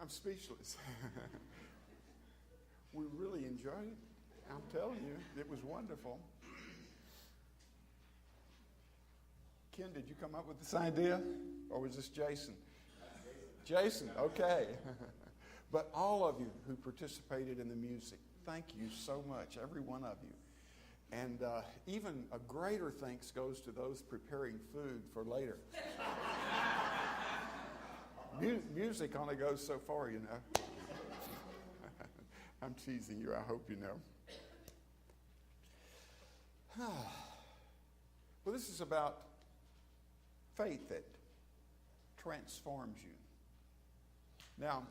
I'm speechless. We really enjoyed it. I'm telling you, it was wonderful. Ken, did you come up with this idea? Or was this Jason? Jason, okay. But all of you who participated in the music, thank you so much, every one of you. And even a greater thanks goes to those preparing food for later. Music only goes so far, you know. I'm teasing you, I hope you know. Well, this is about faith that transforms you. Now,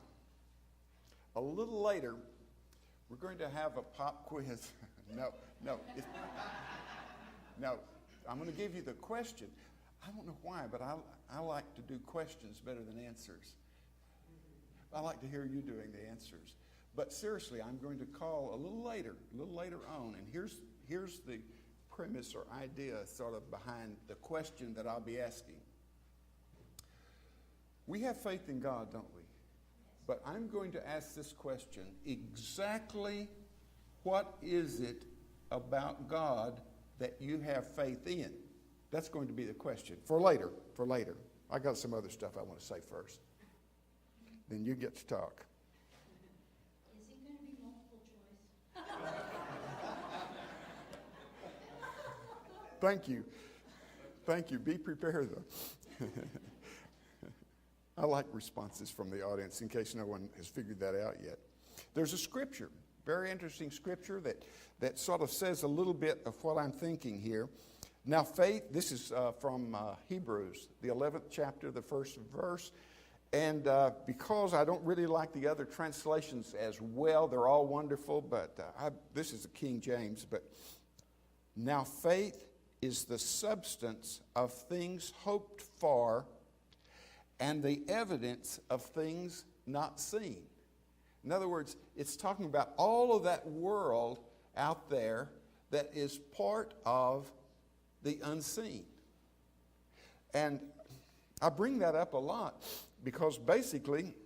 a little later, we're going to have a pop quiz. No, I'm going to give you the question. I don't know why, but I like to do questions better than answers. I like to hear you doing the answers. But seriously, I'm going to call a little later on, and here's the premise or idea sort of behind the question that I'll be asking. We have faith in God, don't we? But I'm going to ask this question: exactly what is it about God that you have faith in? That's going to be the question for later. I got some other stuff I want to say first. Then you get to talk. Is it going to be multiple choice? Thank you. Be prepared, though. I like responses from the audience in case no one has figured that out yet. There's a scripture, very interesting scripture that sort of says a little bit of what I'm thinking here. Now, faith, this is from Hebrews, the 11th chapter, the first verse. And because I don't really like the other translations as well, they're all wonderful, but this is the King James. But now faith is the substance of things hoped for and the evidence of things not seen. In other words, it's talking about all of that world out there that is part of the unseen. And I bring that up a lot because basically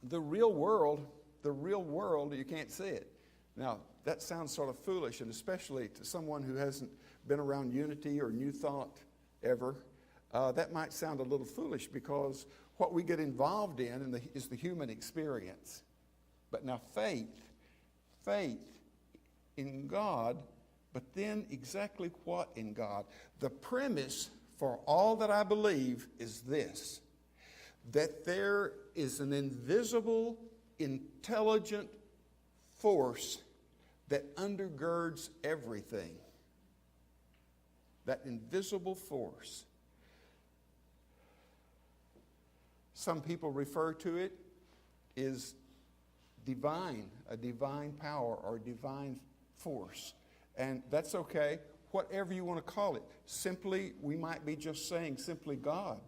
the real world, you can't see it. Now, that sounds sort of foolish, and especially to someone who hasn't been around Unity or New Thought ever, that might sound a little foolish because what we get involved in is the human experience. But now faith in God, but then exactly what in God? The premise for all that I believe is this: that there is an invisible, intelligent force that undergirds everything. That invisible force. Some people refer to it as divine, a divine power or divine force. And that's okay, whatever you want to call it. Simply, we might be just saying simply God.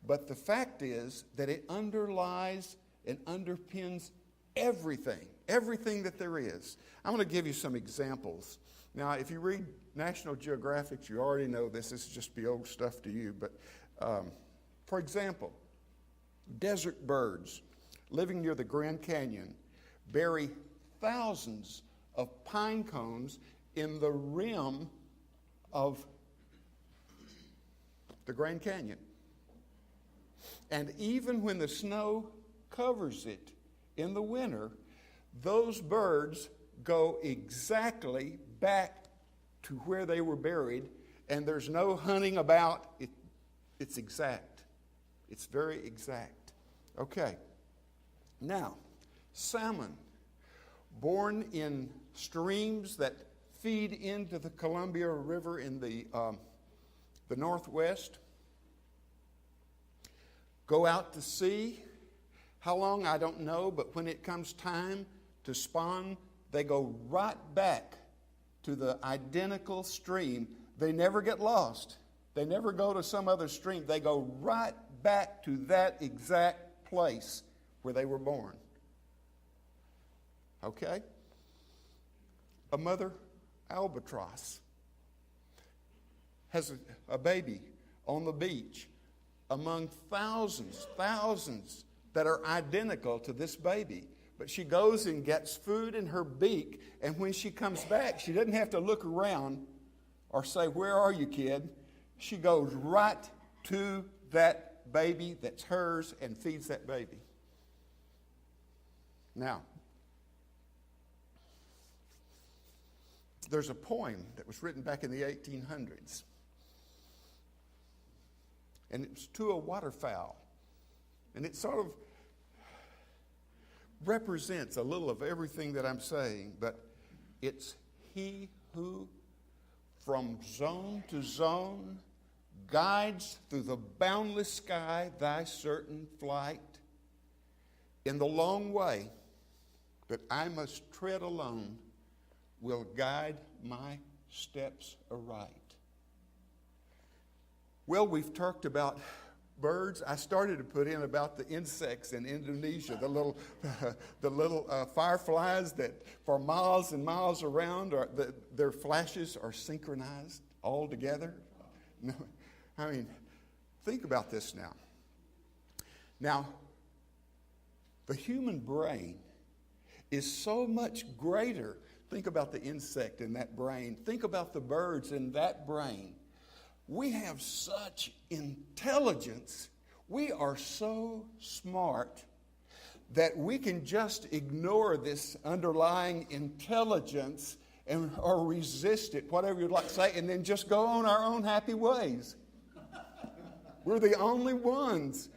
But the fact is that it underlies and underpins everything that there is. I'm going to give you some examples. Now, if you read National Geographic, you already know this. This is just be old stuff to you. But for example, desert birds living near the Grand Canyon bury thousands of pine cones in the rim of the Grand Canyon. And even when the snow covers it in the winter, those birds go exactly back to where they were buried, and there's no hunting about. It's exact. It's very exact. Okay. Now, salmon, born in streams that feed into the Columbia River in the Northwest, go out to sea. How long, I don't know, but when it comes time to spawn, they go right back to the identical stream. They never get lost. They never go to some other stream. They go right back to that exact place where they were born. Okay? A mother albatross has a baby on the beach among thousands that are identical to this baby. But she goes and gets food in her beak, and when she comes back, she doesn't have to look around or say, "Where are you, kid?" She goes right to that baby that's hers and feeds that baby. Now, there's a poem that was written back in the 1800s, and it's to a waterfowl, and it sort of represents a little of everything that I'm saying, but it's he who from zone to zone guides through the boundless sky thy certain flight. In the long way that I must tread alone will guide my steps aright. Well, we've talked about birds. I started to put in about the insects in Indonesia, the little fireflies that for miles and miles around, their flashes are synchronized all together. No, I mean, think about this now. Now, the human brain is so much greater. Think about the insect in that brain. Think about the birds in that brain. We have such intelligence. We are so smart that we can just ignore this underlying intelligence or resist it, whatever you'd like to say, and then just go on our own happy ways. We're the only ones.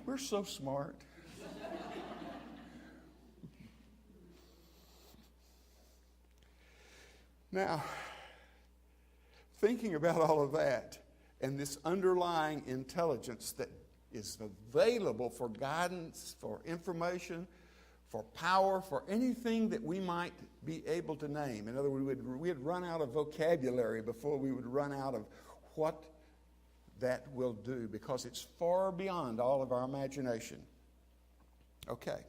We're so smart. Now, thinking about all of that and this underlying intelligence that is available for guidance, for information, for power, for anything that we might be able to name. In other words, we'd run out of vocabulary before we would run out of what that will do, because it's far beyond all of our imagination. Okay.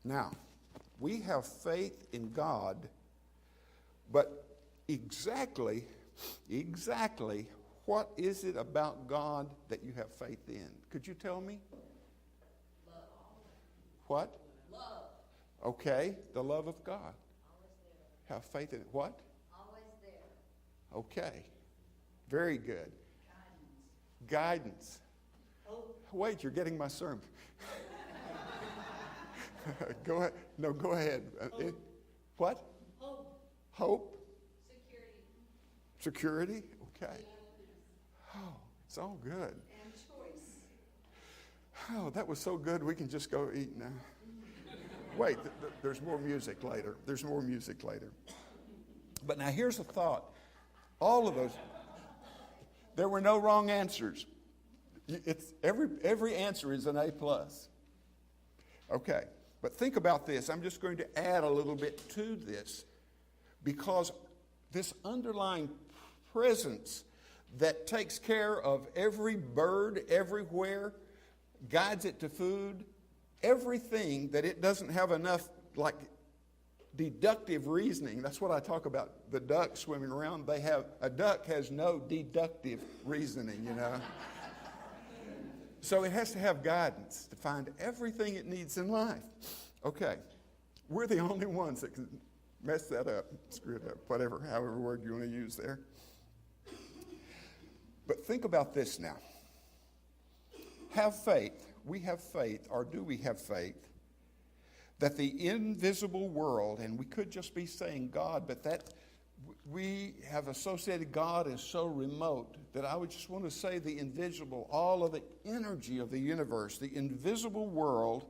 Now, we have faith in God, but exactly what is it about God that you have faith in? Could you tell me? Love. What? Love. Okay, the love of God. Always there. Have faith in it. What? Always there. Okay, very good. Guidance. Hope. Wait, you're getting my sermon. Go ahead. No, go ahead. What? Hope. Hope? Security. Security? Okay. Oh, it's all good. And choice. Oh, that was so good we can just go eat now. Wait, there's more music later. There's more music later. But now here's a thought. All of those, there were no wrong answers. It's every answer is an A+. Okay, but think about this. I'm just going to add a little bit to this, because this underlying presence that takes care of every bird everywhere, guides it to food, everything that it doesn't have enough, like, deductive reasoning. That's what I talk about, the duck swimming around. A duck has no deductive reasoning, you know. So it has to have guidance to find everything it needs in life. Okay, we're the only ones that can mess that up, screw it up, however word you want to use there. But think about this now. Have faith. We have faith, or do we have faith, that the invisible world, and we could just be saying God, but that we have associated God as so remote that I would just want to say the invisible, all of the energy of the universe, the invisible world.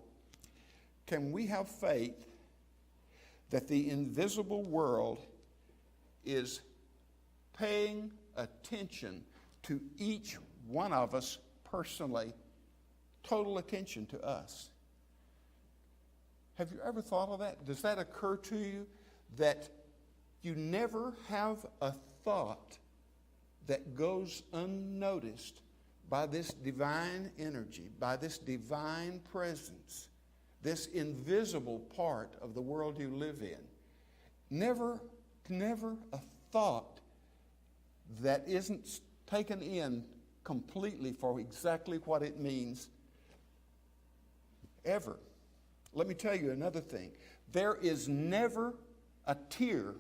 Can we have faith that the invisible world is paying attention to each one of us personally, total attention to us? Have you ever thought of that? Does that occur to you, that you never have a thought that goes unnoticed by this divine energy, by this divine presence, this invisible part of the world you live in? Never a thought that isn't taken in completely for exactly what it means ever. Let me tell you another thing. There is never a tear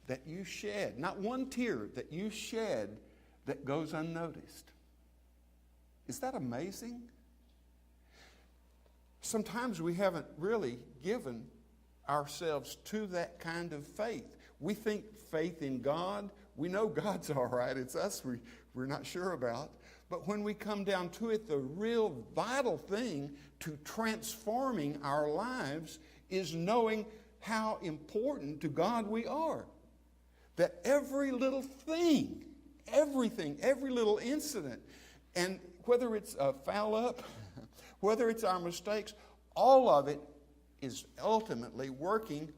that you shed, not one tear that you shed that goes unnoticed. Is that amazing? Sometimes we haven't really given ourselves to that kind of faith. We think faith in God, we know God's all right, it's us we're not sure about. But when we come down to it, the real vital thing to transforming our lives is knowing how important to God we are. That every little thing, everything, every little incident, and whether it's a foul up, whether it's our mistakes, all of it is ultimately working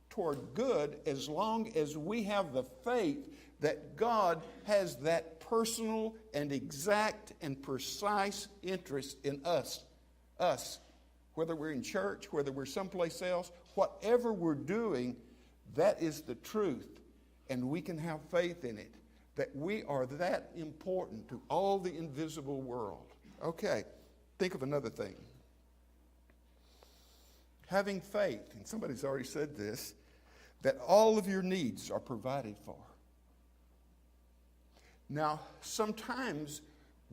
toward good as long as we have the faith that God has that personal and exact and precise interest in us. Whether we're in church, whether we're someplace else, whatever we're doing, that is the truth. And we can have faith in it, that we are that important to all the invisible world. Okay, think of another thing. Having faith, and somebody's already said this, that all of your needs are provided for. Now, sometimes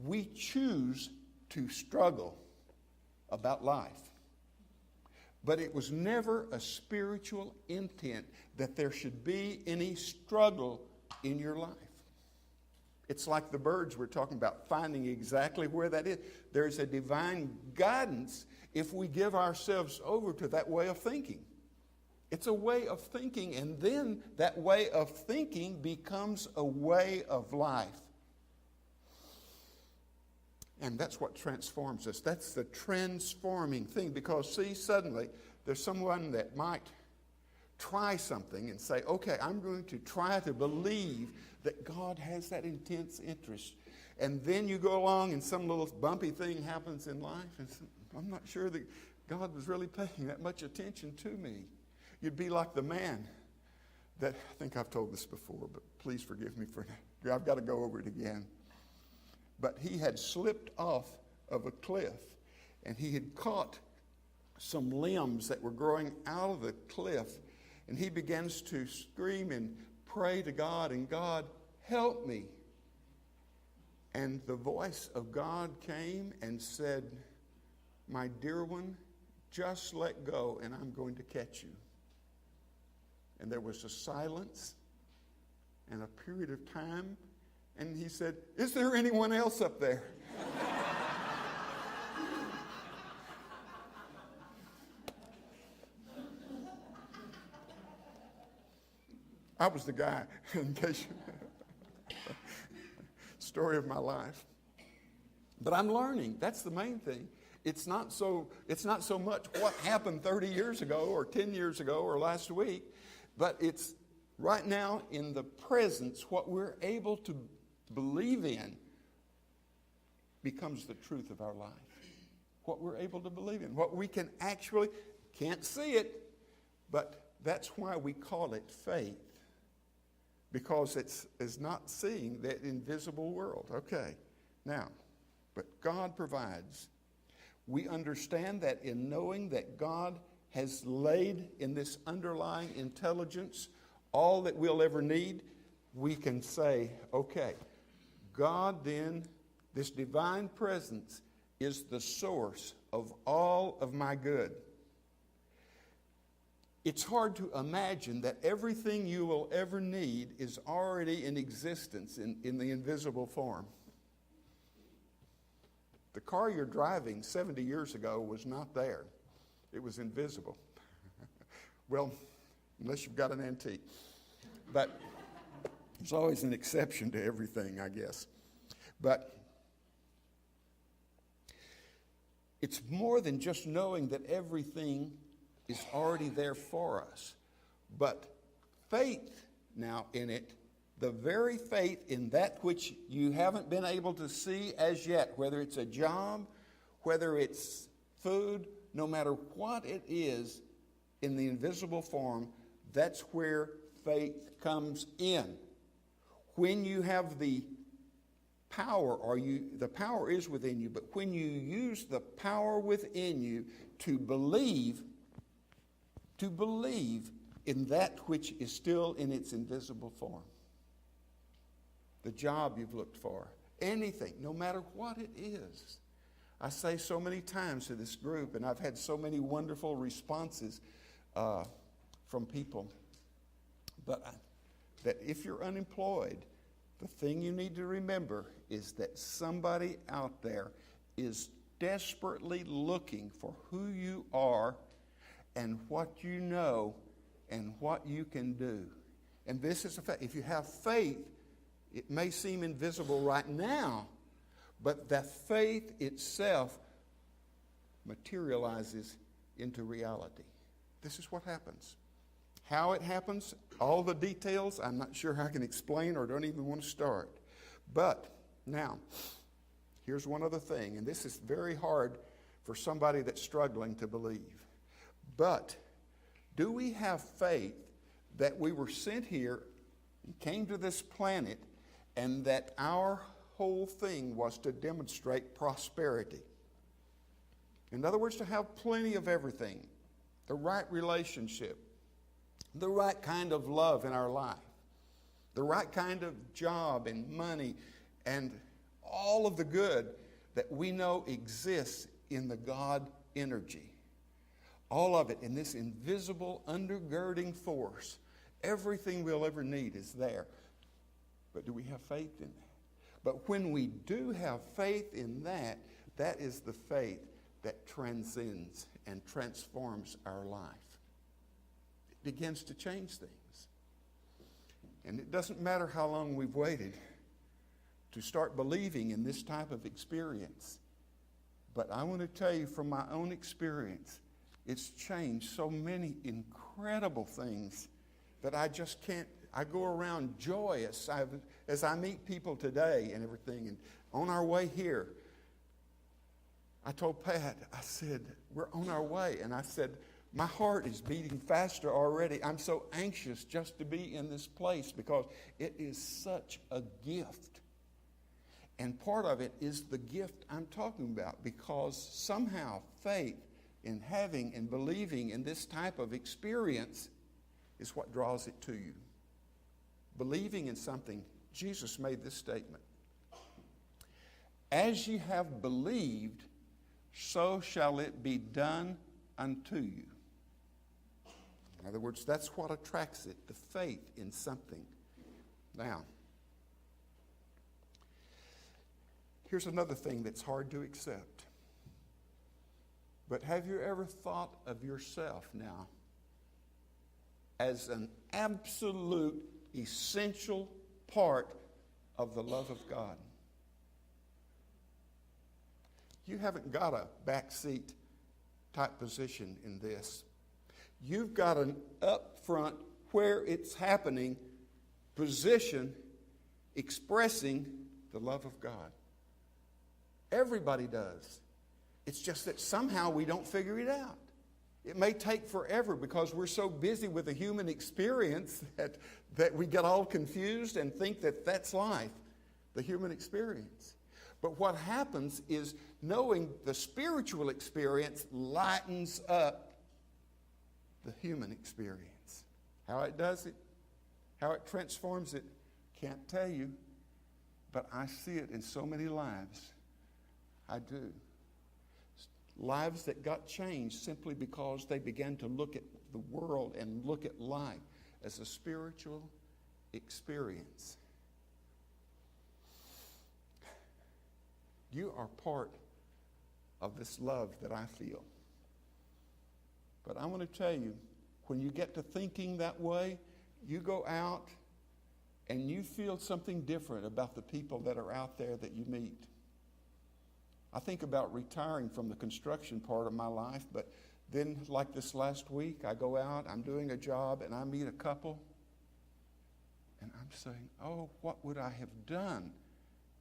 we choose to struggle about life. But it was never a spiritual intent that there should be any struggle in your life. It's like the birds we're talking about, finding exactly where that is. There's a divine guidance if we give ourselves over to that way of thinking. It's a way of thinking, and then that way of thinking becomes a way of life. And that's what transforms us. That's the transforming thing. Because, see, suddenly there's someone that might try something and say, okay, I'm going to try to believe that God has that intense interest. And then you go along and some little bumpy thing happens in life, and I'm not sure that God was really paying that much attention to me. You'd be like the man that, I think I've told this before, but please forgive me for that. I've got to go over it again. But he had slipped off of a cliff, and he had caught some limbs that were growing out of the cliff, and he begins to scream and pray to God, and God, help me. And the voice of God came and said, my dear one, just let go, and I'm going to catch you. And there was a silence and a period of time. And he said, is there anyone else up there? I was the guy, in case you... Story of my life. But I'm learning. That's the main thing. It's not so much what happened 30 years ago or 10 years ago or last week, but it's right now in the presence, what we're able to believe in becomes the truth of our life. What we're able to believe in, what we can actually, can't see it, but that's why we call it faith. Because it's not seeing that invisible world. Okay, now, but God provides. We understand that in knowing that God has laid in this underlying intelligence all that we'll ever need, we can say, okay, God then, this divine presence is the source of all of my good. It's hard to imagine that everything you will ever need is already in existence in the invisible form. The car you're driving 70 years ago was not there. It was invisible. Well, unless you've got an antique. But there's always an exception to everything, I guess. But it's more than just knowing that everything is already there for us. But faith now in it, the very faith in that which you haven't been able to see as yet, whether it's a job, whether it's food, no matter what it is in the invisible form, that's where faith comes in. When you have the power, the power is within you, but when you use the power within you to believe in that which is still in its invisible form, the job you've looked for, anything, no matter what it is. I say so many times to this group, and I've had so many wonderful responses from people, that if you're unemployed, the thing you need to remember is that somebody out there is desperately looking for who you are and what you know and what you can do. And this is a fact. If you have faith, it may seem invisible right now, but that faith itself materializes into reality. This is what happens. How it happens, all the details, I'm not sure how I can explain or don't even want to start. But now, here's one other thing, and this is very hard for somebody that's struggling to believe. But do we have faith that we were sent here, came to this planet, and that our whole thing was to demonstrate prosperity? In other words, to have plenty of everything, the right relationship, the right kind of love in our life, the right kind of job and money, and all of the good that we know exists in the God energy. All of it in this invisible undergirding force. Everything we'll ever need is there. But do we have faith in that? But when we do have faith in that, that is the faith that transcends and transforms our life. It begins to change things. And it doesn't matter how long we've waited to start believing in this type of experience. But I want to tell you from my own experience, it's changed so many incredible things that I just can't. I go around joyous as I meet people today and everything. And on our way here, I told Pat, I said, we're on our way. And I said, my heart is beating faster already. I'm so anxious just to be in this place because it is such a gift. And part of it is the gift I'm talking about, because somehow faith in having and believing in this type of experience is what draws it to you. Believing in something, Jesus made this statement: as ye have believed, so shall it be done unto you. In other words, that's what attracts it, the faith in something. Now, here's another thing that's hard to accept. But have you ever thought of yourself now as an absolute, essential part of the love of God? You haven't got a backseat type position in this. You've got an up front, where it's happening, position expressing the love of God. Everybody does. It's just that somehow we don't figure it out. It may take forever because we're so busy with the human experience that we get all confused and think that that's life, the human experience. But what happens is knowing the spiritual experience lightens up the human experience. How it does it, how it transforms it, can't tell you, but I see it in so many lives. I do. Lives that got changed simply because they began to look at the world and look at life as a spiritual experience. You are part of this love that I feel. But I want to tell you, when you get to thinking that way, you go out and you feel something different about the people that are out there that you meet. I think about retiring from the construction part of my life, but then like this last week, I go out, I'm doing a job, and I meet a couple, and I'm saying, oh, what would I have done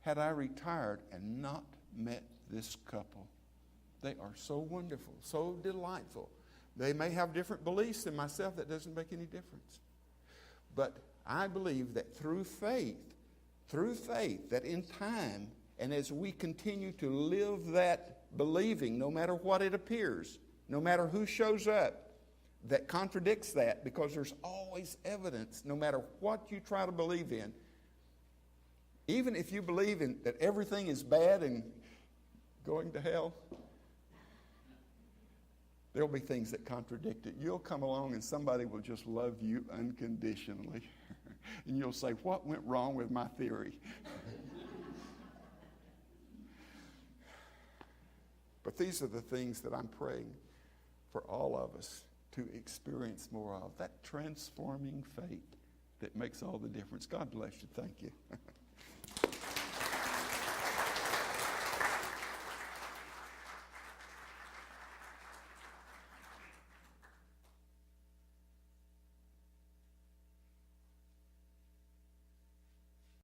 had I retired and not met this couple? They are so wonderful, so delightful. They may have different beliefs than myself. That doesn't make any difference. But I believe that through faith, through faith, that in time, and as we continue to live that believing, no matter what it appears, no matter who shows up that contradicts that, because there's always evidence, no matter what you try to believe in. Even if you believe in that everything is bad and going to hell, there'll be things that contradict it. You'll come along and somebody will just love you unconditionally. And you'll say, what went wrong with my theory? But these are the things that I'm praying for all of us to experience more of. That transforming faith that makes all the difference. God bless you. Thank you.